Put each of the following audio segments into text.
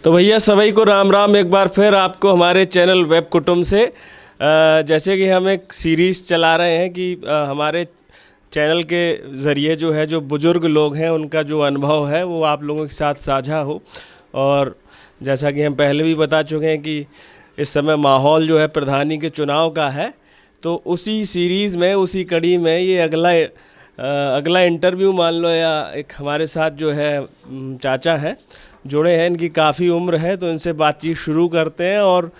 तो भैया सभी को राम राम। एक बार फिर आपको हमारे चैनल वेब कुटुंब से जैसे कि हम एक सीरीज़ चला रहे हैं कि हमारे चैनल के ज़रिए जो है जो बुज़ुर्ग लोग हैं उनका जो अनुभव है वो आप लोगों के साथ साझा हो। और जैसा कि हम पहले भी बता चुके हैं कि इस समय माहौल जो है प्रधानी के चुनाव का है, तो उसी सीरीज़ में उसी कड़ी में ये अगला इंटरव्यू मान लो, या एक हमारे साथ जो है चाचा हैं जुड़े हैं, इनकी काफ़ी उम्र है, तो इनसे बातचीत शुरू करते हैं और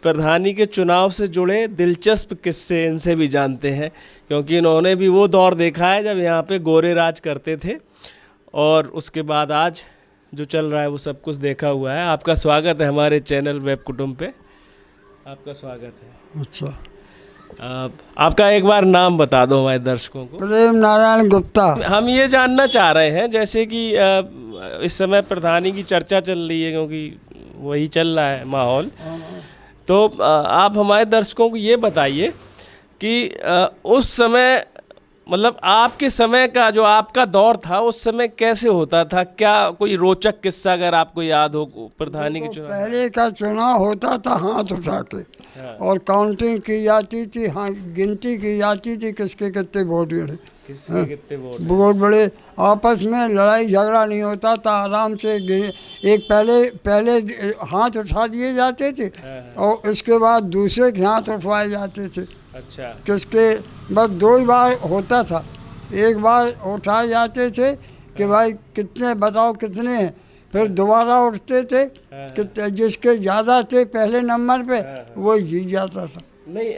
प्रधानी के चुनाव से जुड़े दिलचस्प किस्से इनसे भी जानते हैं, क्योंकि इन्होंने भी वो दौर देखा है जब यहाँ पे गोरे राज करते थे और उसके बाद आज जो चल रहा है वो सब कुछ देखा हुआ है। आपका स्वागत है हमारे चैनल वेब कुटुंब पे, आपका स्वागत है। अच्छा, आपका एक बार नाम बता दो हमारे दर्शकों को। प्रेम नारायण गुप्ता। हम ये जानना चाह रहे हैं जैसे कि इस समय प्रधानी की चर्चा चल रही है, क्योंकि वही चल रहा है माहौल, तो आप हमारे दर्शकों को ये बताइए कि उस समय मतलब आपके समय का जो आपका दौर था उस समय कैसे होता था, क्या कोई रोचक किस्सा अगर आपको याद हो प्रधानी के चुनाव? पहले का चुनाव होता था हाथ उठा के, और काउंटिंग की जाती थी, हाँ गिनती की जाती थी किसके कितने वोट गिरे, किसके कितने वोट वोट बड़े। आपस में लड़ाई झगड़ा नहीं होता था, आराम से एक पहले हाथ उठा दिए जाते थे और इसके बाद दूसरे के हाथ उठवाए जाते थे। अच्छा, किसके बस दो ही बार होता था, एक बार उठाए जाते थे कि भाई कितने बताओ कितने हैं, फिर दोबारा उठते थे कि जिसके ज़्यादा थे पहले नंबर पे वो जीत जाता था। नहीं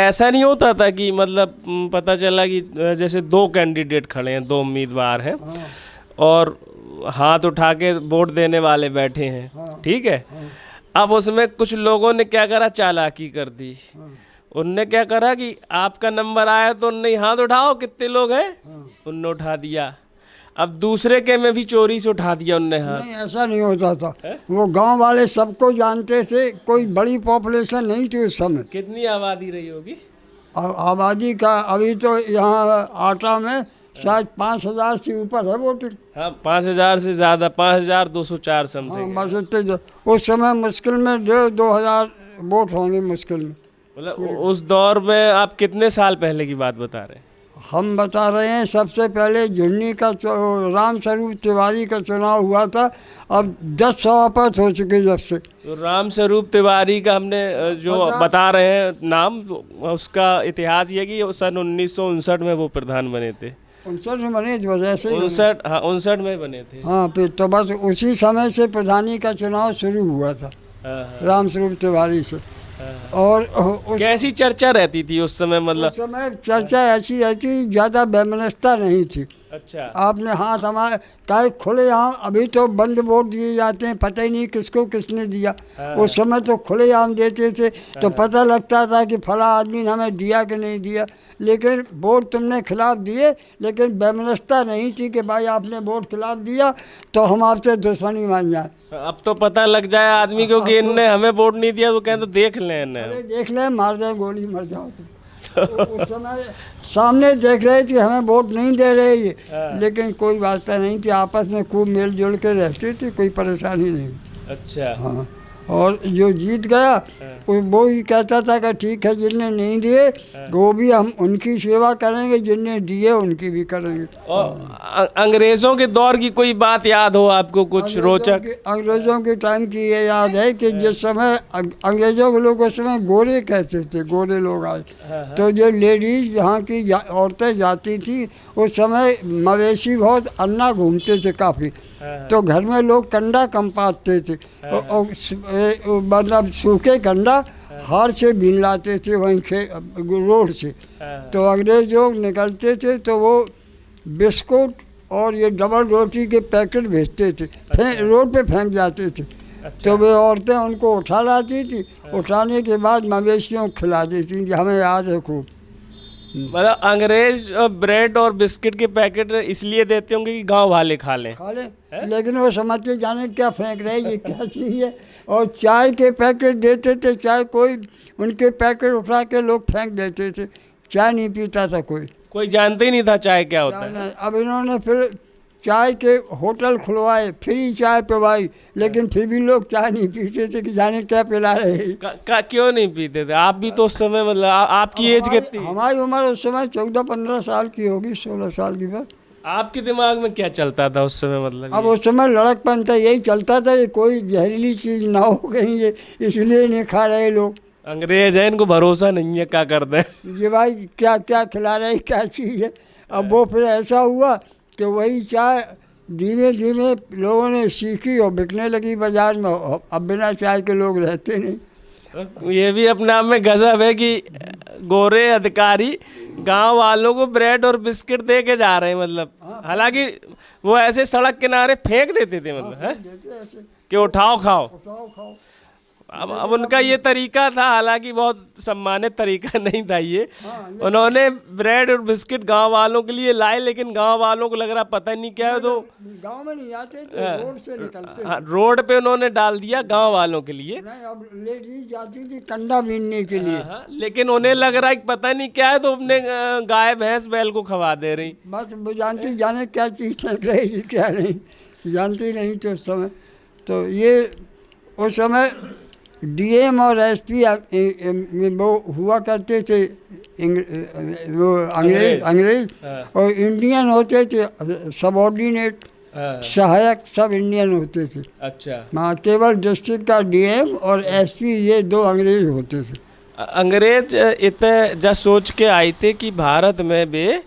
ऐसा नहीं होता था कि मतलब पता चला कि जैसे दो कैंडिडेट खड़े हैं, दो उम्मीदवार हैं और हाथ उठा के वोट देने वाले बैठे हैं, ठीक है। अब उसमें कुछ लोगों ने क्या करा, चालाकी कर दी। उनने क्या करा कि आपका नंबर आया तो उनने हाथ उठाओ कितने लोग हैं, उनने उठा दिया। अब दूसरे के में भी चोरी से उठा दिया उनने हाथ। नहीं, ऐसा नहीं होता था। वो गांव वाले सबको जानते थे, कोई बड़ी पॉपुलेशन नहीं थी उस समय। कितनी आबादी रही होगी? आबादी का अभी तो यहाँ आटा में शायद 5,000 से ऊपर है वोटिंग। हाँ, 5,000 से ज़्यादा, 5,204 समथिंग। हाँ, बस इतने। उस समय मुश्किल में 1,500-2,000 वोट होंगे मुश्किल में। मतलब उस दौर में आप कितने साल पहले की बात बता रहे हैं? हम बता रहे हैं सबसे पहले झुन्नी का राम स्वरूप तिवारी का चुनाव हुआ था, अब 10 सभापत हो चुके जब से। तो राम स्वरूप तिवारी का हमने जो बता रहे हैं नाम, उसका इतिहास ये कि सन 1959 में वो प्रधान बने थे। 59 में बने इस वजह से 59, हाँ 59 में बने थे। हाँ, फिर तो बस उसी समय से प्रधानी का चुनाव शुरू हुआ था राम स्वरूप तिवारी से। और कैसी चर्चा रहती थी उस समय? मतलब उस समय चर्चा ऐसी रहती, ज़्यादा वैमनस्यता नहीं थी। अच्छा, आपने हाथ हमारे काहे खुले, यहाँ अभी तो बंद वोट दिए जाते हैं, पता ही नहीं किसको किसने दिया। उस समय तो खुले आम देते थे, तो पता लगता था कि फला आदमी ने हमें दिया कि नहीं दिया। लेकिन वोट तुमने खिलाफ दिए, लेकिन वैमनस्यता नहीं थी कि भाई आपने वोट खिलाफ दिया तो हम आपसे दुश्मनी मान जाए। अब तो पता लग जाए आदमी को कि इनने हमें वोट नहीं दिया तो कहें तो देख लें इन्हें। अरे देख लें, मार दे गोली, मर जाओ तुम। तो उस समय सामने देख रहे थे हमें वोट नहीं दे रहे ये, लेकिन कोई वास्ता नहीं थी, आपस में खूब मेल जोल के रहते थे, कोई परेशानी नहीं। अच्छा, हाँ, और जो जीत गया वो ही कहता था कि ठीक है, जिनने नहीं दिए वो भी हम उनकी सेवा करेंगे, जिनने दिए उनकी भी करेंगे। और अंग्रेज़ों के दौर की कोई बात याद हो आपको कुछ रोचक? अंग्रेज़ों के टाइम की ये याद है कि जिस समय अंग्रेज़ों के लोग उस समय गोरे कहते थे, गोरे लोग आए, तो जो लेडीज़ यहाँ की औरतें जाती थी उस समय मवेशी बहुत अन्ना घूमते थे काफ़ी, तो घर में लोग कंडा कम पाते थे, मतलब सूखे कंडा हार से बीन लाते थे वहीं रोड से। तो अंग्रेज लोग निकलते थे तो वो बिस्कुट और ये डबल रोटी के पैकेट भेजते थे, रोड पे फेंक जाते थे। तो वे औरतें उनको उठा लाती थी, उठाने के बाद मवेशियों को खिला देती थी, हमें याद है खूब। मतलब अंग्रेज ब्रेड और बिस्किट के पैकेट इसलिए देते होंगे कि गांव वाले खा लें, लेकिन वो समझते जाने क्या फेंक रहे, ये क्या चीज़ है। और चाय के पैकेट देते थे, चाय कोई उनके पैकेट उठा के लोग फेंक देते थे, चाय नहीं पीता था कोई जानते ही नहीं था चाय क्या होता है। अब इन्होंने फिर चाय के होटल खुलवाए, फ्री चाय पिलवाई, लेकिन फिर भी लोग चाय नहीं पीते थे कि जाने क्या पिला रहे हैं। क्यों नहीं पीते थे? आप भी तो उस समय मतलब आपकी एज कितनी? हमारी उम्र उस समय 14-15 साल की होगी, 16 साल की बस। आपके दिमाग में क्या चलता था उस समय मतलब? अब उस समय लड़कपन था, यही चलता था कि कोई जहरीली चीज़ ना हो कहीं, ये इसलिए नहीं खा रहे लोग। अंग्रेज है, इनको भरोसा नहीं है, क्या कर दें। ये भाई क्या क्या खिला रहे, क्या चीज़ है। अब वो फिर ऐसा हुआ कि वही चाय धीमे धीमे लोगों ने सीखी और बिकने लगी बाजार में। अब बिना चाय के लोग रहते नहीं। ये भी अपने आप में गजब है कि गोरे अधिकारी गांव वालों को ब्रेड और बिस्किट दे के जा रहे हैं मतलब। हालांकि वो ऐसे सड़क किनारे फेंक देते थे मतलब, है कि उठाओ खाओ। खाओ। अब उनका ये तरीका था, हालांकि बहुत सम्मानित तरीका नहीं था ये। उन्होंने ब्रेड और बिस्किट गांव वालों के लिए लाए, लेकिन गांव वालों को लग रहा पता नहीं क्या है, तो गांव में नहीं आते थे, रोड से निकलते थे। रोड पे उन्होंने डाल दिया गांव वालों के लिए। नहीं, अब लेडीज जाती थी कंडा बीनने के लिए। लेकिन उन्हें लग रहा है कि पता नहीं क्या है, तो अपने गाय भैंस बैल को खवा दे रही। बस वो जानती जाने क्या चीज़ फेंक रही क्या नहीं, जानती नहीं तो उस समय। तो ये उस समय डीएम और एसपी वो हुआ करते थे, वो अंग्रेज और इंडियन होते थे, सबऑर्डिनेट सहायक सब इंडियन होते थे। अच्छा। हाँ, केवल डिस्ट्रिक्ट का डीएम और एसपी ये 2 अंग्रेज होते थे। अंग्रेज इतने जब सोच के आए थे कि भारत में वे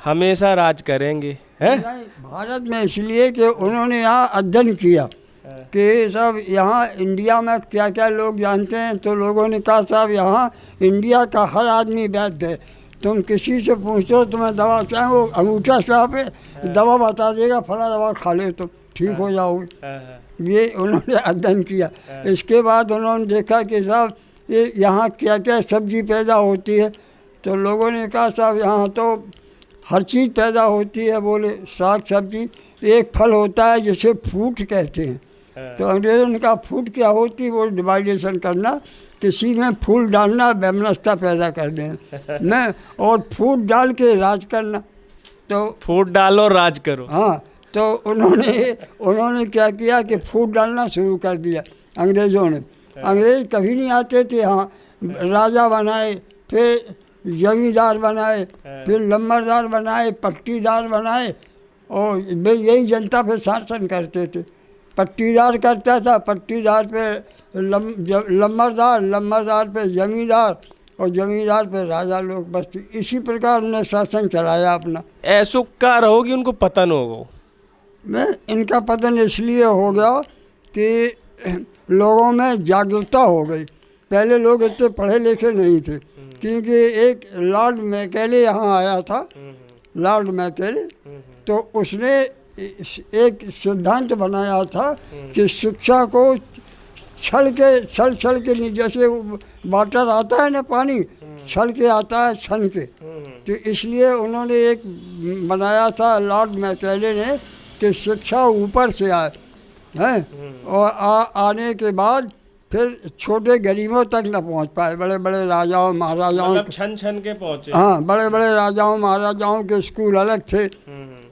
हमेशा राज करेंगे, हैं? नहीं, भारत में इसलिए कि उन्होंने यहाँ अध्ययन किया कि सब यहाँ इंडिया में क्या क्या लोग जानते हैं। तो लोगों ने कहा साहब यहाँ इंडिया का हर आदमी वैद्य है, तुम किसी से पूछो तुम्हें दवा चाहे, वो अंगूठा साहब है दवा बता देगा, फला दवा खा ले तो ठीक हो जाओगे। ये उन्होंने अध्ययन किया। इसके बाद उन्होंने देखा कि साहब ये यहाँ क्या क्या सब्जी पैदा होती है। तो लोगों ने कहा साहब यहाँ तो हर चीज़ पैदा होती है। बोले साग सब्जी, एक फल होता है जिसे फ्रूट कहते हैं। तो अंग्रेज़ों ने कहा फ्रूट क्या होती है? वो डिवाइडेशन करना, किसी में फूल डालना, वैमनस्यता पैदा कर देना न, और फूट डाल के राज करना। तो फूट डालो राज करो। हाँ, तो उन्होंने क्या किया कि फूट डालना शुरू कर दिया अंग्रेज़ों ने। अंग्रेज़ कभी नहीं आते थे। हाँ, राजा बनाए, फिर जमींदार बनाए, फिर लम्बरदार बनाए, पट्टीदार बनाए, और वे यही जनता पे शासन करते थे। पट्टीदार करता था, पट्टीदार पे लम्बरदार, लम्बरदार पे जमींदार, और जमींदार पे राजा लोग। बस इसी प्रकार उन्होंने शासन चलाया अपना। ऐसो का रहो कि उनको पतन हो मैं इनका पतन इसलिए हो गया कि लोगों में जागरूकता हो गई। पहले लोग इतने पढ़े लिखे नहीं थे, क्योंकि एक लॉर्ड मैकेले यहाँ आया था, लॉर्ड मैकेले। तो उसने एक सिद्धांत बनाया था कि शिक्षा को छल के नहीं, जैसे वाटर आता है ना पानी, छल के आता है छन के। तो इसलिए उन्होंने एक बनाया था लॉर्ड मैकेले ने कि शिक्षा ऊपर से आए हैं, और आने के बाद फिर छोटे गरीबों तक न पहुंच पाए। बड़े बड़े राजाओं महाराजाओं मतलब छन के पहुंचे। हाँ, बड़े बड़े राजाओं महाराजाओं के स्कूल अलग थे।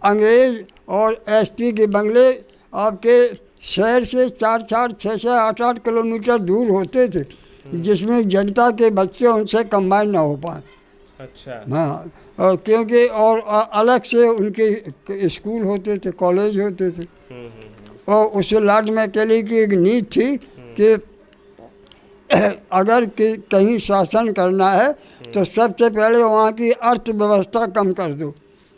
अंग्रेज और एसपी के बंगले आपके शहर से 4-4, 6-6, 8-8 किलोमीटर दूर होते थे, जिसमें जनता के बच्चे उनसे कंबाइन ना हो पाए। अच्छा। हाँ, और क्योंकि और अलग से उनके स्कूल होते थे, कॉलेज होते थे। और उस लॉर्ड मैकेले की एक नीति थी कि अगर कहीं शासन करना है तो सबसे पहले वहाँ की अर्थव्यवस्था कम कर दो,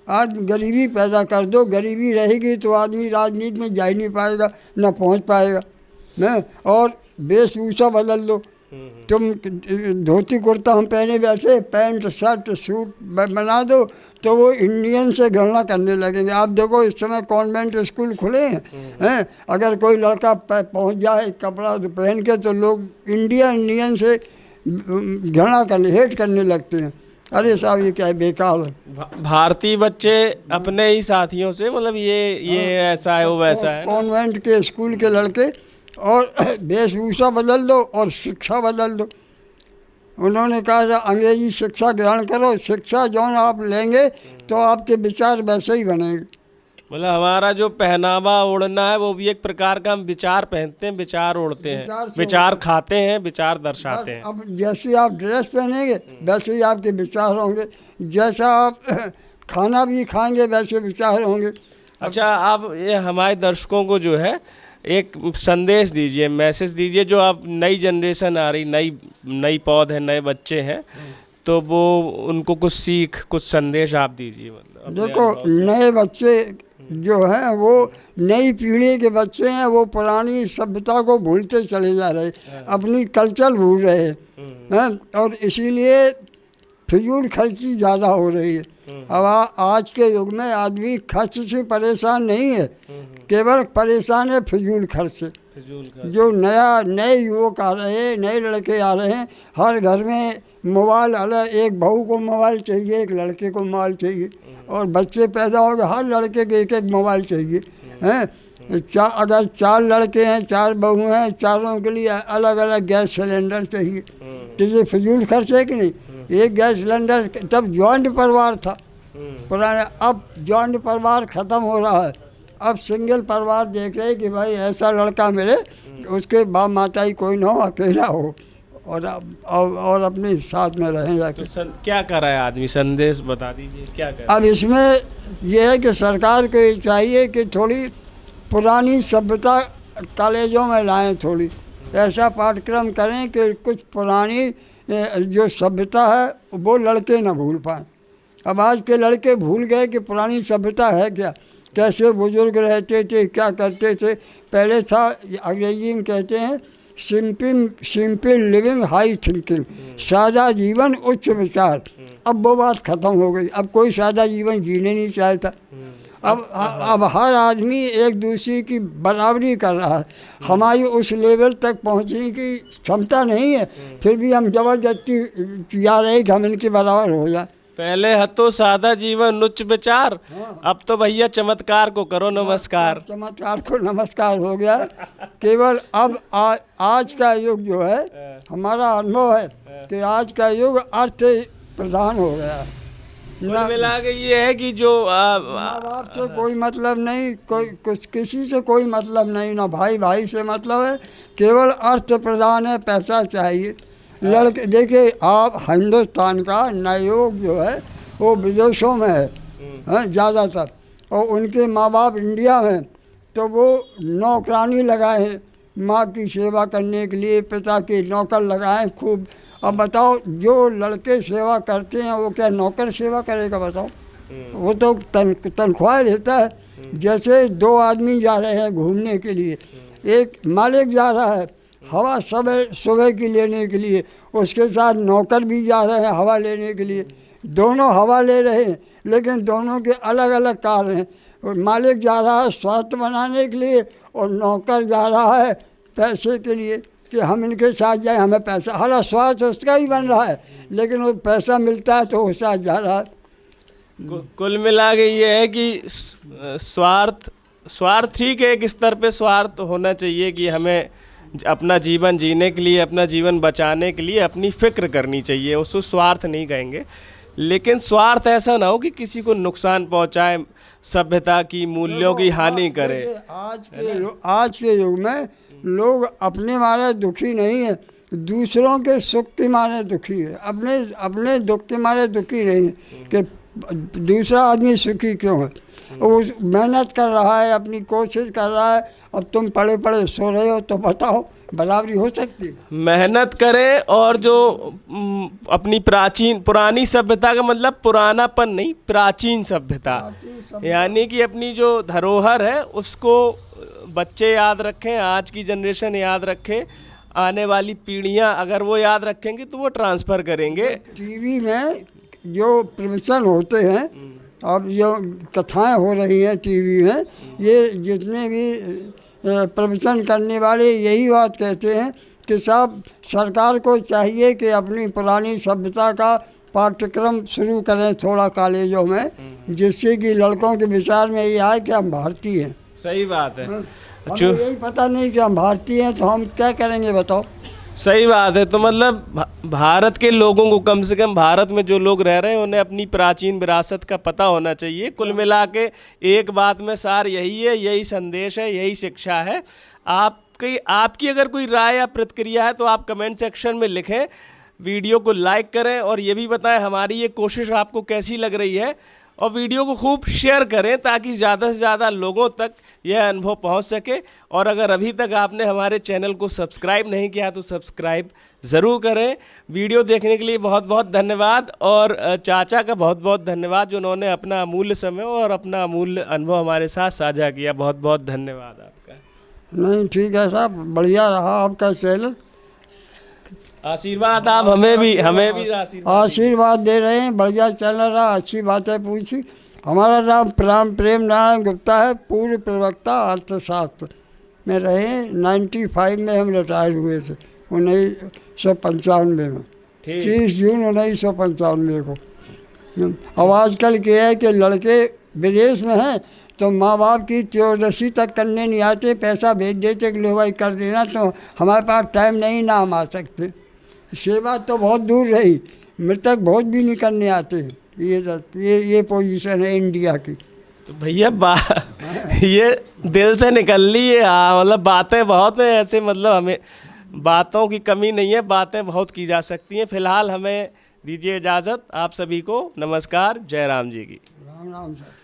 आज गरीबी पैदा कर दो। गरीबी रहेगी तो आदमी राजनीति में जा ही नहीं पाएगा, न पहुँच पाएगा न। और वेशभूषा बदल दो, तुम धोती कुर्ता हम पहने बैठे, पैंट शर्ट सूट बना दो तो वो इंडियन से गणना करने लगेंगे। आप देखो इस समय कॉन्वेंट स्कूल खुले हैं, अगर कोई लड़का पहुंच जाए कपड़ा पहन के तो लोग इंडियन से घृणा करने, हेट करने लगते हैं। अरे साहब ये क्या बेकार है। भारतीय बच्चे अपने ही साथियों से मतलब ये ऐसा है वो वैसा है। कॉन्वेंट के स्कूल के लड़के, और वेशभूषा बदल दो और शिक्षा बदल दो। उन्होंने कहा था अंग्रेजी शिक्षा ग्रहण करो, शिक्षा जो आप लेंगे तो आपके विचार वैसे ही बनेंगे। मतलब हमारा जो पहनावा ओढ़ना है वो भी एक प्रकार का, हम विचार पहनते हैं, विचार ओढ़ते हैं, विचार से विचार खाते हैं, विचार दर्शाते हैं। अब जैसे आप ड्रेस पहनेंगे वैसे ही आपके विचार होंगे, जैसा आप खाना भी खाएंगे वैसे विचार होंगे। अच्छा, आप ये हमारे दर्शकों को जो है एक संदेश दीजिए, मैसेज दीजिए, जो आप नई जनरेशन आ रही, नई पौध है, नए बच्चे हैं, तो वो उनको कुछ सीख, कुछ संदेश आप दीजिए। मतलब अपने देखो, अनुभव से। नए बच्चे जो हैं वो नई पीढ़ी के बच्चे हैं, वो पुरानी सभ्यता को भूलते चले जा रहे, अपनी कल्चर भूल रहे हैं, और इसीलिए फिजूल खर्ची ज़्यादा हो रही है। अब आज के युग में आदमी खर्च से परेशान नहीं है, केवल परेशान है फिजूल खर्च से। जो नए युवक आ रहे हैं, नए लड़के आ रहे हैं, हर घर में मोबाइल अलग, एक बहू को मोबाइल चाहिए, एक लड़के को मोबाइल चाहिए, और बच्चे पैदा हो गए हर लड़के के एक एक मोबाइल चाहिए हैं। अगर 4 लड़के हैं, 4 बहू हैं, चारों के लिए अलग अलग गैस सिलेंडर चाहिए, तो ये फिजूल खर्च है कि नहीं। एक गैस सिलेंडर, तब जॉइंट परिवार था पुराने, अब जॉइंट परिवार ख़त्म हो रहा है, अब सिंगल परिवार देख रहे हैं कि भाई ऐसा लड़का मिले उसके बाप माताई कोई ना हो, अकेला हो, और अपने साथ में रहें जाके। तो क्या कर रहा है आदमी, संदेश बता दीजिए, क्या कर। अब इसमें यह है कि सरकार को ये चाहिए कि थोड़ी पुरानी सभ्यता कॉलेजों में लाएं, थोड़ी ऐसा पाठ्यक्रम करें कि कुछ पुरानी जो सभ्यता है वो लड़के ना भूल पाएँ। अब आज के लड़के भूल गए कि पुरानी सभ्यता है क्या, कैसे बुजुर्ग रहते थे, क्या करते थे। पहले था, अंग्रेजी में कहते हैं सिंपल लिविंग हाई थिंकिंग, सादा जीवन उच्च विचार। अब वो बात ख़त्म हो गई, अब कोई सादा जीवन जीने नहीं चाहता। अब हर आदमी एक दूसरे की बराबरी कर रहा है। हमारी उस लेवल तक पहुंचने की क्षमता नहीं है, फिर भी हम ज़बरदस्ती जा रहे हैं कि हम इनके बराबर हो जाए। पहले हतो सादा जीवन उच्च विचार, अब तो भैया चमत्कार को करो नमस्कार। चमत्कार को नमस्कार हो गया। केवल अब आज का युग जो है, हमारा अनुभव है कि आज का युग अर्थ प्रधान हो गया है। कुल मिला के ये है कि जो माँ बाप से कोई मतलब नहीं, किसी से कोई मतलब नहीं, ना भाई भाई से मतलब है, केवल अर्थ प्रधान है, पैसा चाहिए। लड़के देखिए, आप हिंदुस्तान का नवयुवक जो है वो विदेशों में है ज़्यादातर, और उनके माँ बाप इंडिया में, तो वो नौकरानी लगाए हैं माँ की सेवा करने के लिए, पिता के नौकर लगाए खूब। अब बताओ, जो लड़के सेवा करते हैं वो क्या नौकर सेवा करेगा बताओ, वो तो तनख्वाह लेता है। जैसे 2 आदमी जा रहे हैं घूमने के लिए, एक मालिक जा रहा है हवा सुबह की लेने के लिए, उसके साथ नौकर भी जा रहे हैं हवा लेने के लिए, दोनों हवा ले रहे हैं, लेकिन दोनों के अलग अलग कार्य हैं। मालिक जा रहा है स्वास्थ्य बनाने के लिए, और नौकर जा रहा है पैसे के लिए कि हम इनके साथ जाए, हमें पैसा, हालांकि स्वास्थ्य उसका ही बन रहा है, लेकिन वो पैसा मिलता है तो वो साथ जा रहा है। कुल मिला के ये है कि स्वार्थ ठीक है, एक स्तर पे स्वार्थ होना चाहिए कि हमें अपना जीवन जीने के लिए, अपना जीवन बचाने के लिए अपनी फिक्र करनी चाहिए, उसको स्वार्थ नहीं कहेंगे। लेकिन स्वार्थ ऐसा ना हो कि किसी को नुकसान पहुंचाए, सभ्यता की मूल्यों की हानि करे। आज के युग में लोग अपने मारे दुखी नहीं है, दूसरों के सुख के मारे दुखी है, अपने दुख के मारे दुखी नहीं है कि दूसरा आदमी सुखी क्यों है। वो मेहनत कर रहा है, अपनी कोशिश कर रहा है, अब तुम पड़े पड़े सो रहे हो, तो बताओ बराबरी हो सकती है। मेहनत करें, और जो अपनी पुरानी सभ्यता का मतलब पुरानापन नहीं, प्राचीन सभ्यता, यानी कि अपनी जो धरोहर है उसको बच्चे याद रखें, आज की जनरेशन याद रखे, आने वाली पीढ़ियां अगर वो याद रखेंगे तो वो ट्रांसफ़र करेंगे। टीवी में जो प्रवचन होते हैं, अब जो कथाएं हो रही हैं टीवी में, ये जितने भी प्रवचन करने वाले यही बात कहते हैं कि साहब सरकार को चाहिए कि अपनी पुरानी सभ्यता का पाठ्यक्रम शुरू करें थोड़ा कॉलेजों में, जिससे कि लड़कों के विचार में ये आए कि हम भारतीय हैं। सही बात है। हमें यही पता नहीं कि हम भारतीय हैं, तो हम क्या करेंगे बताओ। सही बात है। तो मतलब भारत के लोगों को, कम से कम भारत में जो लोग रह रहे हैं, उन्हें अपनी प्राचीन विरासत का पता होना चाहिए। कुल मिला के एक बात में सार यही है, यही संदेश है, यही शिक्षा है। आपकी अगर कोई राय या प्रतिक्रिया है तो आप कमेंट सेक्शन में लिखें, वीडियो को लाइक करें और ये भी बताएं हमारी ये कोशिश आपको कैसी लग रही है, और वीडियो को खूब शेयर करें ताकि ज़्यादा से ज़्यादा लोगों तक यह अनुभव पहुंच सके। और अगर अभी तक आपने हमारे चैनल को सब्सक्राइब नहीं किया तो सब्सक्राइब ज़रूर करें। वीडियो देखने के लिए बहुत बहुत धन्यवाद, और चाचा का बहुत बहुत धन्यवाद जिन्होंने अपना अमूल्य समय और अपना अमूल्य अनुभव हमारे साथ साझा किया। बहुत बहुत धन्यवाद आपका। नहीं ठीक है साहब, बढ़िया रहा आपका चैनल। आशीर्वाद आप हमें भी आशीर्वाद दे रहे हैं। बढ़िया चल रहा, अच्छी बातें पूछी। हमारा नाम प्रेम नारायण गुप्ता है, पूर्व प्रवक्ता अर्थशास्त्र में रहे। 95 में हम रिटायर हुए थे, 1995 में, 30 जून 1995 को। अब आजकल क्या है कि लड़के विदेश में हैं तो माँ बाप की त्रयोदशी तक करने नहीं आते, पैसा भेज देते कि लो भाई कर देना, तो हमारे पास टाइम नहीं ना हम आ सकते। सेवा तो बहुत दूर रही, मृतक भोज भी नहीं करने आते। ये पोजीशन है इंडिया की। तो भैया ये दिल से निकल ली है। मतलब बातें बहुत हैं ऐसे, मतलब हमें बातों की कमी नहीं है, बातें बहुत की जा सकती हैं। फिलहाल हमें दीजिए इजाज़त। आप सभी को नमस्कार, जय राम जी की। राम राम सर।